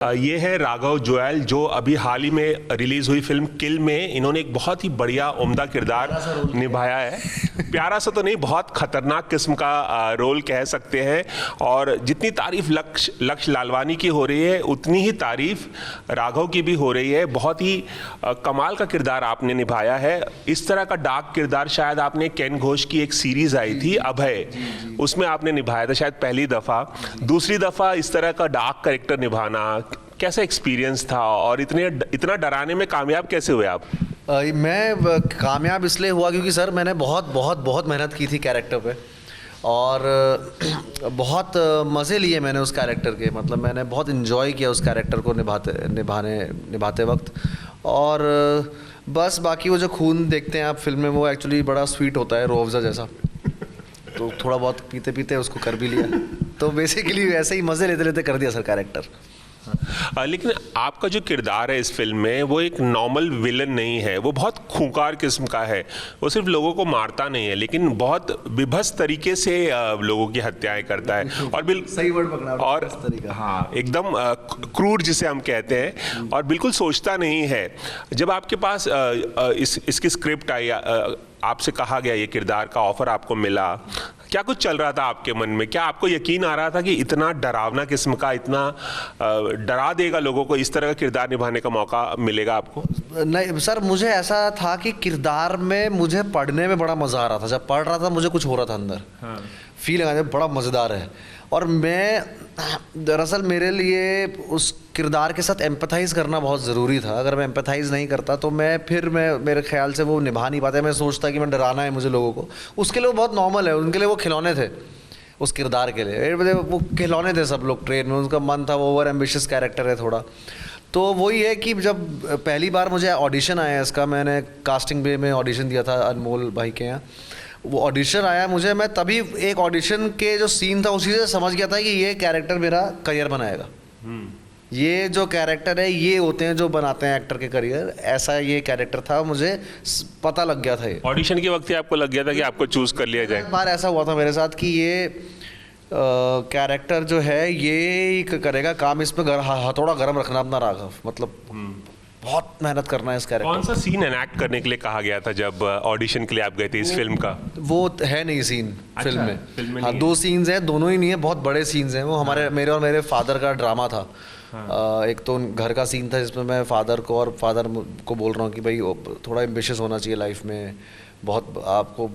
ये है राघव जुएल, जो अभी हाल ही में रिलीज हुई फिल्म किल में इन्होंने एक बहुत ही बढ़िया उम्दा किरदार निभाया है। प्यारा सा तो नहीं, बहुत खतरनाक किस्म का रोल कह सकते हैं। और जितनी तारीफ लक्ष्य लालवानी की हो रही है, उतनी ही तारीफ राघव की भी हो रही है। बहुत ही कमाल का किरदार आपने निभाया है। इस तरह का डार्क किरदार शायद आपने केन घोष की एक सीरीज आई थी अभय, उसमें आपने निभाया था शायद पहली दफ़ा। दूसरी दफ़ा इस तरह का डार्क कैरेक्टर निभाना कैसा एक्सपीरियंस था, और इतना डराने में कामयाब कैसे हुए आप? मैं कामयाब इसलिए हुआ क्योंकि सर मैंने बहुत बहुत बहुत मेहनत की थी कैरेक्टर पे, और बहुत मज़े लिए मैंने उस कैरेक्टर के। मतलब मैंने बहुत इन्जॉय किया उस कैरेक्टर को निभाते वक्त। और बस बाकी वो जो खून देखते हैं आप फिल्म में, वो एक्चुअली बड़ा स्वीट होता है, रूह अफ़ज़ा जैसा। तो थोड़ा बहुत पीते पीते उसको कर भी लिया। तो बेसिकली ऐसे ही मज़े लेते लेते कर दिया सर कैरेक्टर। लेकिन आपका जो किरदार है इस फिल्म में, वो एक नॉर्मल विलन नहीं है, वो बहुत खूंखार किस्म का है। वो सिर्फ लोगों को मारता नहीं है, लेकिन बहुत विभत्स तरीके से लोगों की हत्याएं करता है। और सही वर्ड पकड़ा, और हाँ, एकदम क्रूर जिसे हम कहते हैं, और बिल्कुल सोचता नहीं है। जब आपके पास इसकी स्क्रिप्ट आई, आपसे कहा गया ये किरदार का ऑफर आपको मिला, क्या कुछ चल रहा था आपके मन में? क्या आपको यकीन आ रहा था कि इतना डरावना किस्म का, इतना डरा देगा लोगों को, इस तरह का किरदार निभाने का मौका मिलेगा आपको? नहीं सर, मुझे ऐसा था कि किरदार में मुझे पढ़ने में बड़ा मज़ा आ रहा था। जब पढ़ रहा था मुझे कुछ हो रहा था अंदर। हाँ। फील लगा बड़ा मज़ेदार है। और मैं दरअसल मेरे लिए उस किरदार के साथ एम्पैथाइज़ करना बहुत ज़रूरी था। अगर मैं एम्पैथाइज़ नहीं करता तो मैं मेरे ख्याल से वो निभा नहीं पाता। मैं सोचता कि मैं डराना है मुझे लोगों को, उसके लिए वो बहुत नॉर्मल है। उनके लिए वो खिलौने थे, उस किरदार के लिए वो खिलौने थे सब लोग ट्रेन में। उनका मन था, वो ओवर एम्बिशियस कैरेक्टर है थोड़ा। तो वही है कि जब पहली बार मुझे ऑडिशन आया इसका, मैंने कास्टिंग बे में ऑडिशन दिया था अनमोल भाई के यहाँ। वो ऑडिशन आया मुझे, मैं तभी एक ऑडिशन के जो सीन था उसी से समझ गया था कि ये कैरेक्टर मेरा करियर बनाएगा। ये जो कैरेक्टर है, ये होते हैं जो बनाते हैं एक्टर के करियर। ऐसा ये कैरेक्टर था, मुझे पता लग गया था। ये ऑडिशन के वक्त ही आपको लग गया था कि आपको चूज़ कर लिया जाए? एक बार ऐसा हुआ था मेरे साथ कि ये कैरेक्टर जो है ये करेगा काम, इस पर हथौड़ा गर्म रखना अपना राघव। मतलब बहुत मेहनत करना है इस कैरेक्टर। कौन सा सीन एनैक्ट करने के लिए कहा गया था जब ऑडिशन के लिए आप गए थे इस फिल्म का? वो है नहीं सीन फिल्म में। हाँ, 2 सीन्स हैं, दोनों ही नहीं है, बहुत बड़े सीन्स हैं वो। हमारे मेरे और मेरे फादर का ड्रामा था। एक तो घर का सीन था जिसमें मैं फादर को बोल रहा हूँ कि भाई थोड़ा एम्बिशियस होना चाहिए लाइफ में, बहुत आपको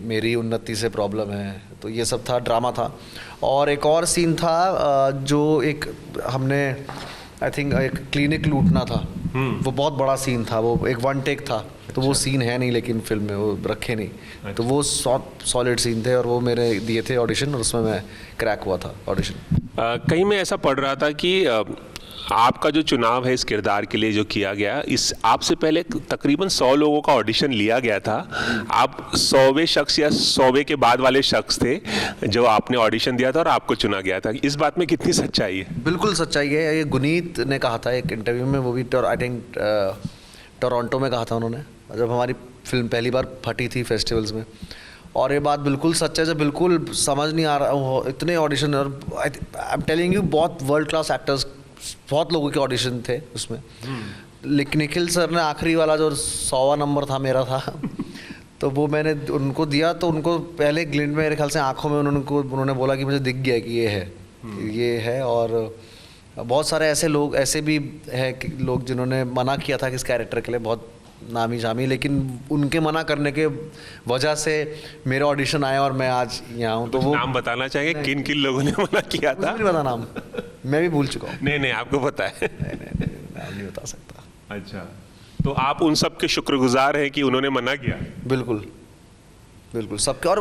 मेरी उन्नति से प्रॉब्लम है। तो ये सब था, ड्रामा था। और एक और सीन था जो एक हमने आई थिंक एक क्लिनिक लूटना था। वो बहुत बड़ा सीन था, वो एक 1 टेक था। तो वो सीन है नहीं लेकिन फिल्म में वो रखे नहीं। तो वो सॉलिड सीन थे और वो मेरे दिए थे ऑडिशन, और उसमें मैं क्रैक हुआ था ऑडिशन। कहीं मैं ऐसा पढ़ रहा था कि आपका जो चुनाव है इस किरदार के लिए जो किया गया, इस आपसे पहले तकरीबन 100 लोगों का ऑडिशन लिया गया था। आप 100वें शख्स या 100वें के बाद वाले शख्स थे जो आपने ऑडिशन दिया था और आपको चुना गया था। इस बात में कितनी सच्चाई है? बिल्कुल सच्चाई है। ये गुनीत ने कहा था एक इंटरव्यू में, वो भी आई थिंक टोरंटो में कहा था उन्होंने, जब हमारी फिल्म पहली बार फटी थी फेस्टिवल्स में। और ये बात बिल्कुल सच है, जब बिल्कुल समझ नहीं आ रहा इतने ऑडिशन। और आई एम टेलिंग यू, बहुत वर्ल्ड क्लास एक्टर्स, बहुत लोगों के ऑडिशन थे उसमें। लेकिन निखिल सर ने आखिरी वाला जो 100वां नंबर था मेरा था तो वो मैंने उनको दिया। तो उनको पहले ग्लिंट में मेरे ख्याल से आंखों में उन्होंने बोला कि मुझे दिख गया कि ये है। और बहुत सारे ऐसे लोग ऐसे भी हैं कि लोग जिन्होंने मना किया था कि इस कैरेक्टर के लिए, बहुत नामी जामी, लेकिन उनके मना करने के वजह से मेरे ऑडिशन आए और मैं आज यहाँ हूँ। तो वो नाम बताना चाहेंगे किन किन लोगों ने मना किया था? नहीं पता नाम, मैं भी भूल चुका हूँ। नहीं, आपको पता है? नहीं, नाम नहीं बता सकता। अच्छा, तो आप उन सब के शुक्रगुजार हैं कि उन्होंने मना किया? बिल्कुल बिल्कुल, सबके। और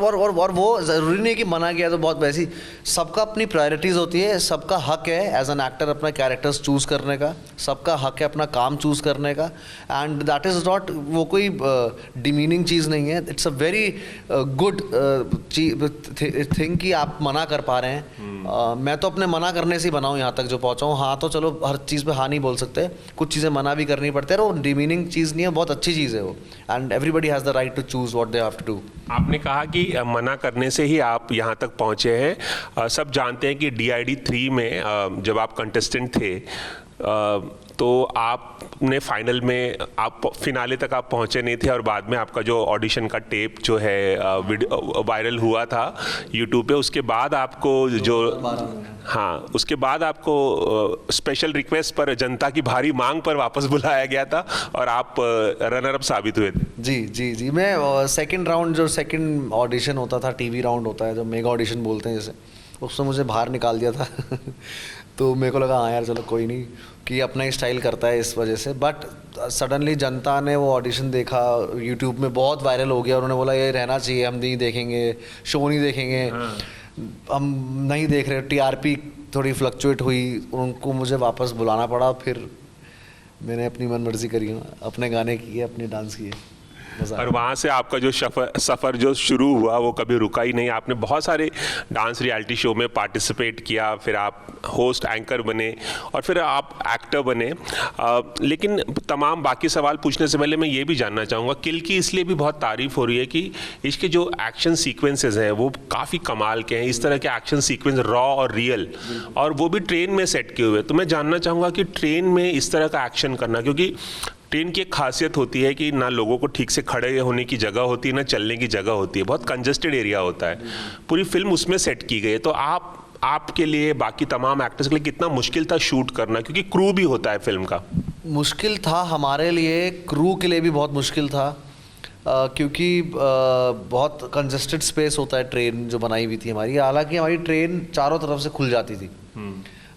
वो ज़रूरी नहीं कि मना किया तो बहुत वैसी, सबका अपनी प्रायोरिटीज़ होती है। सबका हक है एज एन एक्टर अपना कैरेक्टर्स चूज़ करने का, सबका हक है अपना काम चूज़ करने का। एंड दैट इज़ नॉट, वो कोई डिमीनिंग चीज़ नहीं है। It's a very good thing कि आप मना कर पा रहे हैं। मैं तो अपने मना करने से ही बना हूँ यहाँ तक जो पहुँचा हूँ। हाँ, तो चलो हर चीज़ पे हाँ नहीं बोल सकते, कुछ चीज़ें मना भी करनी पड़ती है। और वो डिमीनिंग चीज़ नहीं है, बहुत अच्छी चीज़ है वो। And everybody has the right to choose what they have to do. आपने कहा कि मना करने से ही आप यहाँ तक पहुँचे हैं। सब जानते हैं कि DID 3 में जब आप कंटेस्टेंट थे तो आपने फाइनल में, आप फिनाले तक आप पहुंचे नहीं थे और बाद में आपका जो ऑडिशन का टेप जो है वायरल हुआ था यूट्यूब पे, उसके बाद आपको जो, हाँ, उसके बाद आपको स्पेशल रिक्वेस्ट पर, जनता की भारी मांग पर वापस बुलाया गया था और आप रनर अप साबित हुए थे। जी जी जी, मैं सेकंड राउंड, जो सेकंड ऑडिशन होता था, टीवी राउंड होता है जो मेगा ऑडिशन बोलते हैं जैसे, उसमें मुझे बाहर निकाल दिया था तो मेरे को लगा हाँ यार चलो कोई नहीं, कि अपना ही स्टाइल करता है इस वजह से। बट सडनली जनता ने वो ऑडिशन देखा, यूट्यूब में बहुत वायरल हो गया, उन्होंने बोला ये रहना चाहिए, हम नहीं देखेंगे, शो नहीं देखेंगे, हम नहीं देख रहे, टीआरपी थोड़ी फ्लक्चुएट हुई, उनको मुझे वापस बुलाना पड़ा। फिर मैंने अपनी मन मर्जी करी, अपने गाने किए, अपने डांस किए, और वहाँ से आपका जो सफ़र जो शुरू हुआ वो कभी रुका ही नहीं। आपने बहुत सारे डांस रियलिटी शो में पार्टिसिपेट किया, फिर आप होस्ट एंकर बने और फिर आप एक्टर बने। लेकिन तमाम बाकी सवाल पूछने से पहले मैं ये भी जानना चाहूँगा, किल की इसलिए भी बहुत तारीफ़ हो रही है कि इसके जो एक्शन सीक्वेंसेस हैं वो काफ़ी कमाल के हैं। इस तरह के एक्शन सीक्वेंस रॉ और रियल, और वो भी ट्रेन में सेट किए हुए। तो मैं जानना चाहूँगा कि ट्रेन में इस तरह का एक्शन करना, क्योंकि ट्रेन की एक खासियत होती है कि ना लोगों को ठीक से खड़े होने की जगह होती है, ना चलने की जगह होती है, बहुत कंजस्टेड एरिया होता है। पूरी फिल्म उसमें सेट की गई है। तो आपके लिए, बाकी तमाम एक्टर्स के लिए कितना मुश्किल था शूट करना, क्योंकि क्रू भी होता है फिल्म का? मुश्किल था हमारे लिए, क्रू के लिए भी बहुत मुश्किल था, क्योंकि बहुत कंजस्टेड स्पेस होता है ट्रेन जो बनाई हुई थी हमारी। हालांकि हमारी ट्रेन चारों तरफ से खुल जाती थी,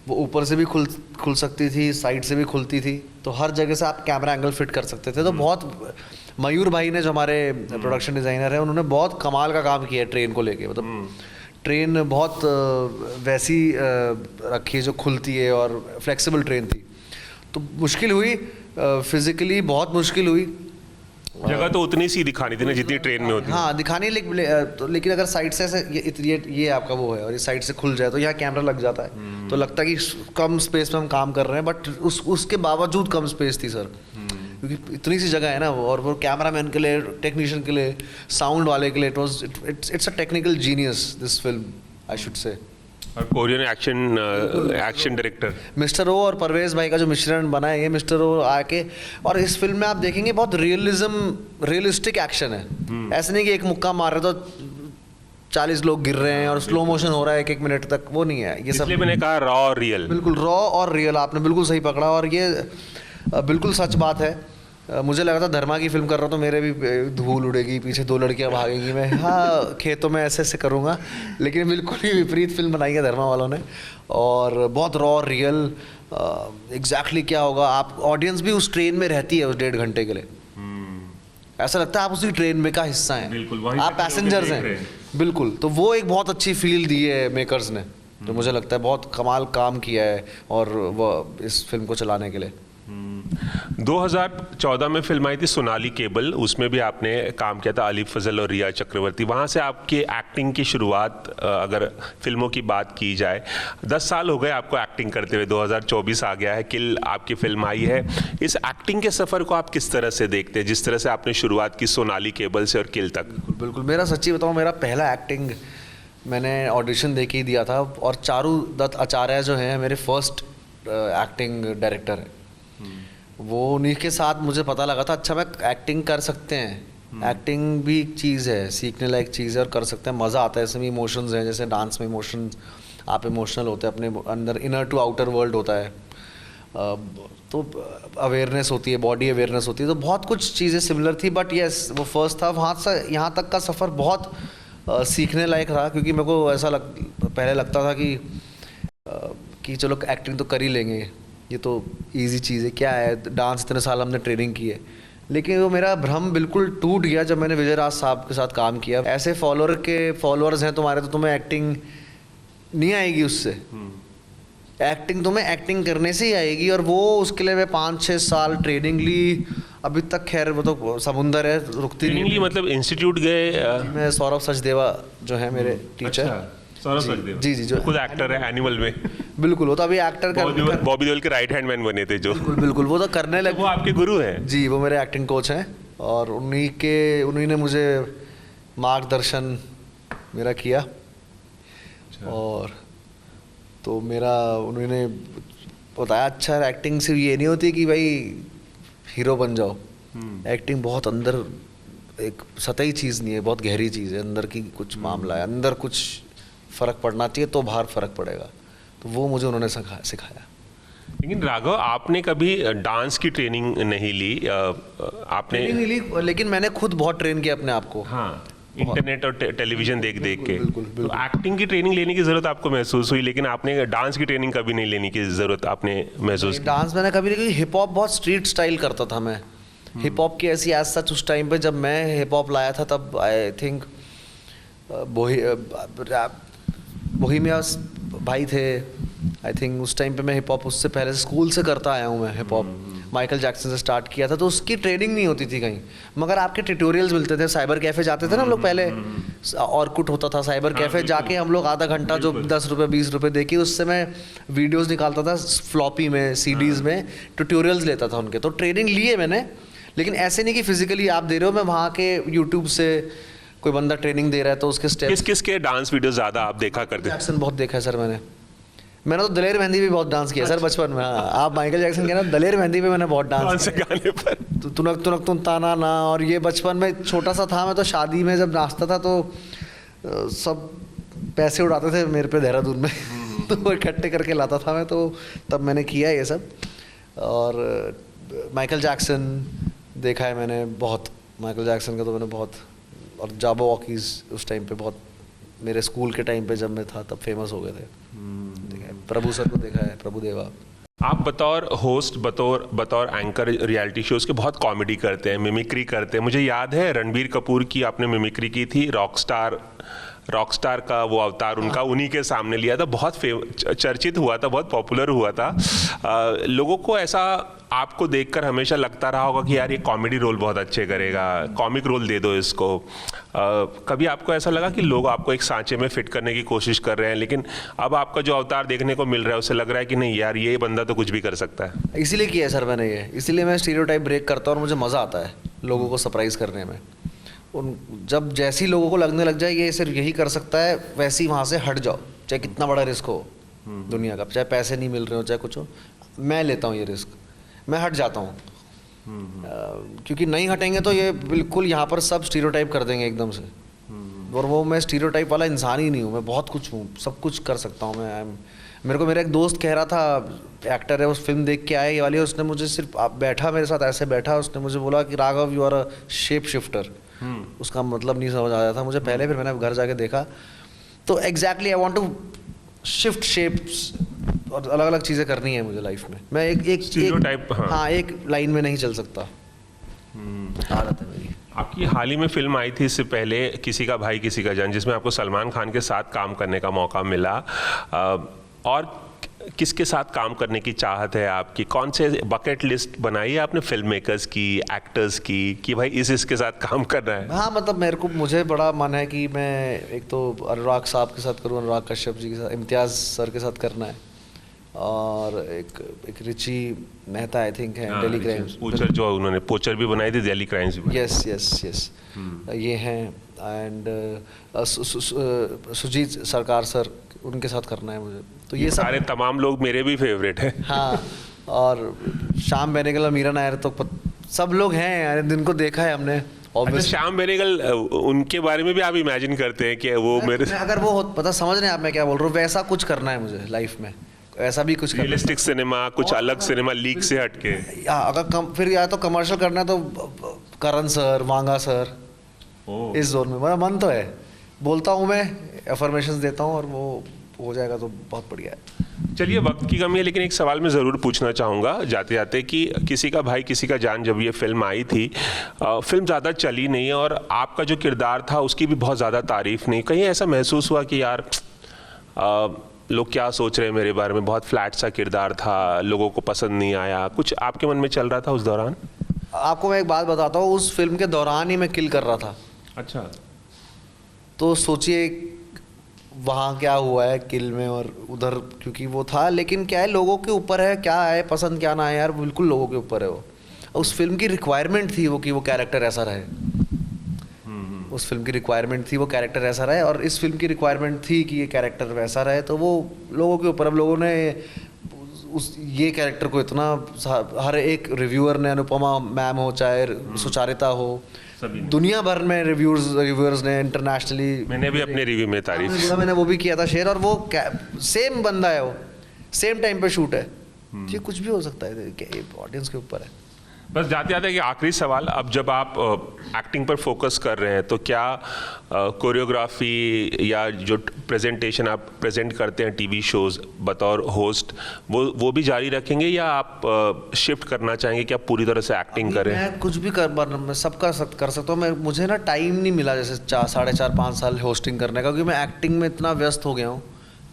वो ऊपर से भी खुल सकती थी, साइड से भी खुलती थी, तो हर जगह से आप कैमरा एंगल फिट कर सकते थे। तो बहुत, मयूर भाई ने जो हमारे प्रोडक्शन डिज़ाइनर है, उन्होंने बहुत कमाल का काम किया है ट्रेन को लेके। मतलब ट्रेन बहुत वैसी रखी है जो खुलती है, और फ्लेक्सिबल ट्रेन थी। तो मुश्किल हुई, फिजिकली बहुत मुश्किल हुई। जगह तो उतनी सी दिखानी थी ना जितनी ट्रेन में होती है। हाँ दिखानी, लेकिन अगर साइड से ऐसे ये आपका वो है और ये साइड से खुल जाए तो यहाँ कैमरा लग जाता है, तो लगता है कि कम स्पेस में हम काम कर रहे हैं, बट उसके बावजूद कम स्पेस थी सर, क्योंकि इतनी सी जगह है ना। और वो कैमरा मैन के लिए, टेक्नीशियन के लिए, साउंड वाले के लिए, it's a technical genius this film, I should say. और कोरियन एक्शन डायरेक्टर मिस्टर ओ और परवेज भाई का जो मिश्रण बना है, ये मिस्टर ओ आके, और इस फिल्म में आप देखेंगे बहुत रियलिस्टिक एक्शन है। ऐसे नहीं कि एक मुक्का मार रहे तो 40 लोग गिर रहे हैं और स्लो मोशन हो रहा है 1-1 मिनट तक, वो नहीं है ये सब। इसलिए मैंने कहा रॉ और रियल। बिल्कुल रॉ और रियल, आपने बिल्कुल सही पकड़ा, और ये बिल्कुल सच बात है। मुझे लगा था धर्मा की फिल्म कर रहा तो मेरे भी धूल उड़ेगी, पीछे 2 लड़कियां भागेंगी, मैं हाँ खेतों में ऐसे ऐसे करूँगा, लेकिन बिल्कुल ही विपरीत फिल्म बनाई है धर्मा वालों ने। और बहुत रॉ रियल, एग्जैक्टली क्या होगा, आप ऑडियंस भी उस ट्रेन में रहती है उस 1.5 घंटे के लिए, ऐसा लगता है आप उसी ट्रेन में का हिस्सा हैं, आप पैसेंजर्स हैं बिल्कुल। तो वो एक बहुत अच्छी फील दी है मेकर्स ने, तो मुझे लगता है बहुत कमाल काम किया है और वो इस फिल्म को चलाने के लिए। 2014 में फिल्म आई थी सोनाली केबल, उसमें भी आपने काम किया था अली फजल और रिया चक्रवर्ती। वहाँ से आपकी एक्टिंग की शुरुआत, अगर फिल्मों की बात की जाए, 10 साल हो गए आपको एक्टिंग करते हुए, 2024 आ गया है, किल आपकी फिल्म आई है। इस एक्टिंग के सफ़र को आप किस तरह से देखते हैं, जिस तरह से आपने शुरुआत की सोनाली केबल से और किल तक? बिल्कुल, मेरा सच्ची बताऊँ, मेरा पहला एक्टिंग मैंने ऑडिशन दे के ही दिया था, और चारू दत्त आचार्य जो हैं मेरे फर्स्ट एक्टिंग डायरेक्टर हैं, वो उन्हीं के साथ मुझे पता लगा था अच्छा मैं एक्टिंग कर सकते हैं। एक्टिंग भी एक चीज़ है, सीखने लायक चीज़ है, और कर सकते हैं, मज़ा आता है। इसमें इमोशंस हैं, जैसे डांस में इमोशंस, आप इमोशनल होते हैं, अपने अंदर इनर टू आउटर वर्ल्ड होता है, तो अवेयरनेस होती है, बॉडी अवेयरनेस होती है, तो बहुत कुछ चीज़ें सिमिलर थी। बट यस, वो फर्स्ट था, वहाँ से यहाँ तक का सफ़र बहुत सीखने लायक रहा, क्योंकि मेरे को ऐसा पहले लगता था कि चलो एक्टिंग तो कर ही लेंगे, ये तो इजी चीज़ है, क्या है, डांस इतने साल हमने ट्रेनिंग की है। लेकिन वो मेरा भ्रम बिल्कुल टूट गया जब मैंने विजय राज साहब के साथ काम किया। ऐसे फॉलोअर्स हैं तुम्हारे, तो तुम्हें एक्टिंग नहीं आएगी उससे, एक्टिंग तुम्हें एक्टिंग करने से ही आएगी। और वो उसके लिए मैं 5-6 साल ट्रेनिंग ली, अभी तक खैर वो तो समुंदर है, रुकती नहीं। मतलब इंस्टीट्यूट गए? मैं सौरभ सचदेवा जो है मेरे टीचर, सौरभ सचदेवा जी जो खुद एक्टर है एनिमल में। बिल्कुल, वो तो अभी एक्टर बॉबी देओल के राइट हैंड मैन बने थे जो। बिल्कुल वो तो करने लगे, वो आपके गुरु हैं? जी, वो मेरे एक्टिंग कोच हैं, और उन्हीं ने मुझे मार्गदर्शन मेरा किया। और तो उन्होंने बताया अच्छा एक्टिंग सिर्फ ये नहीं होती कि भाई हीरो बन जाओ। एक्टिंग बहुत अंदर एक सतही चीज़ नहीं है, बहुत गहरी चीज़ है, अंदर की कुछ मामला है, अंदर कुछ फ़र्क पड़ना चाहिए तो बाहर फ़र्क पड़ेगा। तो वो मुझे उन्होंने सिखाया। लेकिन राघव, आपने कभी डांस की ट्रेनिंग नहीं ली? आपने ट्रेनिंग नहीं ली, लेकिन मैंने खुद बहुत ट्रेन किया अपने आप को। हाँ, इंटरनेट और टेलीविजन देख देख के। बिल्कुल, तो एक्टिंग की ट्रेनिंग लेने की ज़रूरत आपको महसूस हुई, लेकिन आपने डांस की ट्रेनिंग कभी नहीं लेने की ज़रूरत आपने महसूस की? डांस मैंने कभी नहीं, हिप हॉप बहुत स्ट्रीट स्टाइल करता था मैं। हिप हॉप की ऐसी एज सच उस टाइम पे जब मैं हिप हॉप लाया था तब आई थिंक बोहेमिया भाई थे। आई थिंक उस टाइम पे मैं हिप हॉप उससे पहले स्कूल से करता आया हूँ मैं हिप हॉप। माइकल जैक्सन से स्टार्ट किया था, तो उसकी ट्रेनिंग नहीं होती थी कहीं, मगर आपके ट्यूटोरियल्स मिलते थे। साइबर कैफ़े जाते थे ना हम लोग पहले, ऑर्कुट होता था, साइबर कैफ़े जाके हम लोग आधा घंटा जो 10 रुपये 20 रुपये दे के उससे मैं वीडियोज़ निकालता था फ्लॉपी में, सीडीज़ में, ट्यूटोरियल्स लेता था उनके। तो ट्रेनिंग ली है मैंने, लेकिन ऐसे नहीं कि फिजिकली आप दे रहे हो। मैं वहाँ के यूट्यूब से कोई बंदा ट्रेनिंग दे रहा है तो उसके स्टेप। किस किस के डांस वीडियो ज़्यादा आप देखा करते? जैक्सन बहुत देखा है सर मैंने तो दलेर मेहंदी भी बहुत डांस किया सर बचपन में। हाँ, आप माइकल जैक्सन कह रहे हो, दलेर मेहंदी पे मैंने बहुत डांस कौन से गाने पर? तो तुनक तुनक तुन ताना ना। और ये बचपन में छोटा सा था मैं, तो शादी में जब नाचता था तो सब पैसे उड़ाते थे मेरे पे देहरादून में तो वो इकट्ठे करके लाता था मैं, तो तब मैंने किया ये सब। और माइकल जैक्सन देखा है मैंने बहुत, माइकल जैक्सन का तो मैंने बहुत। और जाबो वॉकीज उस टाइम पे बहुत, मेरे स्कूल के टाइम पे जब मैं था तब फेमस हो गए थे। देखा है, प्रभु सर को देखा है, प्रभु देवा। आप बतौर होस्ट, बतौर एंकर रियलिटी शोज के बहुत कॉमेडी करते हैं, मिमिक्री करते हैं। मुझे याद है रणबीर कपूर की आपने मिमिक्री की थी, रॉकस्टार का वो अवतार उनका उन्हीं के सामने लिया था, बहुत चर्चित हुआ था, बहुत पॉपुलर हुआ था। लोगों को ऐसा आपको देखकर हमेशा लगता रहा होगा कि यार ये कॉमेडी रोल बहुत अच्छे करेगा, कॉमिक रोल दे दो इसको। कभी आपको ऐसा लगा कि लोग आपको एक सांचे में फिट करने की कोशिश कर रहे हैं, लेकिन अब आपका जो अवतार देखने को मिल रहा है उससे लग रहा है कि नहीं यार ये बंदा तो कुछ भी कर सकता है? इसीलिए किया है सर मैंने ये, इसीलिए मैं स्टीरियोटाइप ब्रेक करता हूँ और मुझे मज़ा आता है लोगों को सरप्राइज़ करने में। जब जैसी लोगों को लगने लग जाए ये सिर्फ यही कर सकता है, वैसे ही वहाँ से हट जाओ, चाहे कितना बड़ा रिस्क हो दुनिया का, चाहे पैसे नहीं मिल रहे हो, चाहे कुछ हो। मैं लेता हूँ ये रिस्क, मैं हट जाता हूँ। क्योंकि नहीं हटेंगे तो ये बिल्कुल यहाँ पर सब स्टीरियोटाइप कर देंगे एकदम से। और वो मैं स्टीरियोटाइप वाला इंसान ही नहीं हूँ, मैं बहुत कुछ हूँ, सब कुछ कर सकता हूँ मैं। मेरे को मेरा एक दोस्त कह रहा था, एक्टर है, उस फिल्म देख के आया ये वाली, उसने मुझे सिर्फ बैठा मेरे साथ ऐसे बैठा, उसने मुझे बोला कि Raghav you are a shape shifter. उसका मतलब नहीं समझ आ रहा था मुझे पहले, फिर मैंने घर जाके देखा तो exactly I want to shift shapes और अलग अलग चीज़ें करनी है मुझे लाइफ में। मैं एक लाइन में नहीं चल सकता, आदत है मेरी। आपकी हाल ही में फिल्म आई थी इससे पहले, किसी का भाई किसी का जान, जिसमें आपको सलमान खान के साथ काम करने का मौका मिला। और किसके साथ काम करने की चाहत है आपकी? कौन से बकेट लिस्ट बनाई है आपने फिल्म मेकर्स की, एक्टर्स की, कि भाई इसके साथ काम करना है? हाँ मतलब मुझे बड़ा मन है कि मैं एक तो अनुराग साहब के साथ करूँ, अनुराग कश्यप जी के साथ, इम्तियाज़ सर के साथ करना है, और एक रिची मेहता आई थिंक है दिल्ली क्राइम्स, पोचर जो उन्होंने पोचर भी बनाई थी, दिल्ली क्राइम्स भी। यस यस यस, ये हैं। एंड सुजीत सरकार सर, उनके साथ करना है मुझे। तो ये सारे तमाम लोग मेरे भी फेवरेट हैं। हाँ, और श्याम बेनेगल और मीरा नायर तो सब लोग हैं यार, जिनको देखा है हमने। अच्छा, श्याम बेनेगल, उनके बारे में भी आप इमेजिन करते हैं कि वो मेरे अगर वो पता समझ रहे हैं आप मैं क्या बोल रहा हूँ, वैसा कुछ करना है मुझे लाइफ में, ऐसा भी कुछ रियलिस्टिक सिनेमा, कुछ अलग सिनेमा, लीक से हटके। अगर फिर या तो कमर्शियल करना है तो करण सर, वांगा सर, इस जोन में मेरा मन तो है। बोलता हूँ मैं, एफर्मेशंस देता हूँ, और वो हो जाएगा तो बहुत बढ़िया है। चलिए, वक्त की कमी है, लेकिन एक सवाल मैं ज़रूर पूछना चाहूँगा जाते जाते कि किसी का भाई किसी का जान जब ये फिल्म आई थी, फिल्म ज़्यादा चली नहीं और आपका जो किरदार था उसकी भी बहुत ज़्यादा तारीफ नहीं, कहीं ऐसा महसूस हुआ कि यार लोग क्या सोच रहे हैं मेरे बारे में, बहुत फ्लैट सा किरदार था, लोगों को पसंद नहीं आया, कुछ आपके मन में चल रहा था उस दौरान? आपको मैं एक बात बताता हूँ, उस फिल्म के दौरान ही मैं किल कर रहा था। अच्छा। तो सोचिए वहाँ क्या हुआ है किल में और उधर, क्योंकि वो था। लेकिन क्या है, लोगों के ऊपर है, क्या है पसंद क्या ना है यार, बिल्कुल लोगों के ऊपर है वो। उस फिल्म की रिक्वायरमेंट थी वो कि वो कैरेक्टर ऐसा रहे, उस फिल्म की रिक्वायरमेंट थी वो कैरेक्टर ऐसा रहे, और इस फिल्म की रिक्वायरमेंट थी कि ये कैरेक्टर वैसा रहे, तो वो लोगों के ऊपर। अब लोगों ने उस ये कैरेक्टर को इतना हर एक रिव्यूअर ने, अनुपमा मैम हो चाहे सुचारिता हो, दुनिया भर में रिव्यूअर्स ने इंटरनेशनली, मैंने भी अपने रिव्यू में तारीफ, मैंने वो भी किया था शेयर, और वो सेम बंदा है, वो सेम टाइम पे शूट है, ये कुछ भी हो सकता है, ऑडियंस के ऊपर है। बस जाते जाते कि आखिरी सवाल, अब जब आप एक्टिंग पर फोकस कर रहे हैं तो क्या कोरियोग्राफी या जो प्रेजेंटेशन आप प्रेजेंट करते हैं टीवी शोज बतौर होस्ट, वो भी जारी रखेंगे या आप शिफ्ट करना चाहेंगे कि आप पूरी तरह से एक्टिंग करें? मैं कुछ भी मैं सब कर सकता हूँ। मुझे ना टाइम नहीं मिला जैसे 4-5 साल होस्टिंग करने का, क्योंकि मैं एक्टिंग में इतना व्यस्त हो गया हूँ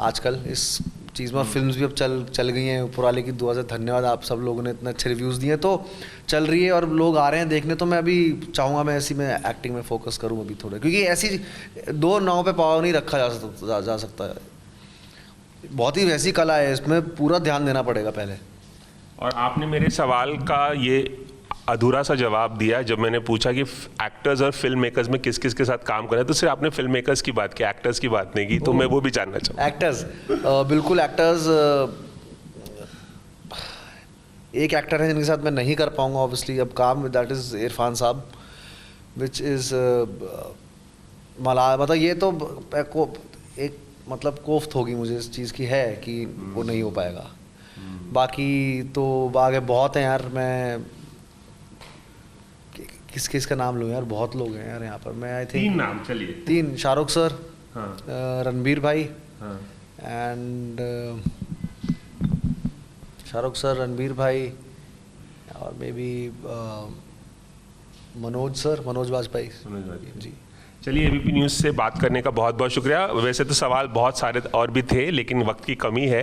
आजकल इस चीज़ में। फिल्म्स भी अब चल गई हैं, ऊपर वाले की दुआ से धन्यवाद, आप सब लोगों ने इतने अच्छे रिव्यूज़ दिए, तो चल रही है और लोग आ रहे हैं देखने। तो मैं अभी चाहूँगा मैं ऐसी में एक्टिंग में फोकस करूँ अभी थोड़ा, क्योंकि ऐसी 2 नाव पे पाव नहीं रखा जा सकता है। बहुत ही वैसी कला है, इसमें पूरा ध्यान देना पड़ेगा पहले। और आपने मेरे सवाल का ये अधूरा सा जवाब दिया जब मैंने पूछा कि एक्टर्स और फिल्म मेकर्स में किस किस के साथ काम करें, तो सिर्फ आपने फिल्म मेकर्स की बात की, एक्टर्स की बात नहीं की, तो मैं वो भी जानना चाहूँगा। एक्टर्स, बिल्कुल एक्टर्स, एक एक्टर है जिनके साथ मैं नहीं कर पाऊंगा ऑब्वियसली अब काम, दैट इज़ इरफान साहब, विच इज़ मतलब ये तो एक मतलब कोफ्त होगी मुझे इस चीज़ की है कि वो नहीं हो पाएगा। बाकी तो आगे बहुत हैं यार, मैं किस का नाम लूँ यार, बहुत लोग हैं यार यहाँ पर। मैं आई थिंक 3 नाम, चलिए 3, शाहरुख सर, हाँ, रणबीर भाई, हाँ, एंड शाहरुख सर, रणबीर भाई, और मे बी मनोज वाजपेयी जी। चलिए एबीपी न्यूज़ से बात करने का बहुत बहुत शुक्रिया। वैसे तो सवाल बहुत सारे और भी थे लेकिन वक्त की कमी है,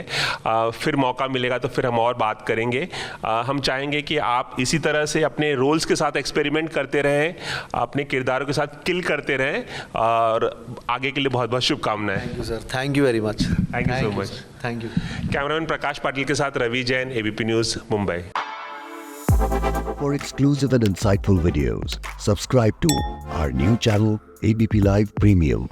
फिर मौका मिलेगा तो फिर हम और बात करेंगे। हम चाहेंगे कि आप इसी तरह से अपने रोल्स के साथ एक्सपेरिमेंट करते रहें, अपने किरदारों के साथ किल करते रहें, और आगे के लिए बहुत बहुत शुभकामनाएं। Thank you sir, thank you very much, thank you so much, thank you. Cameraman Prakash Patil के साथ Ravi Jain, ABP news, Mumbai. For exclusive and insightful videos, subscribe to our new channel ABP Live Premium.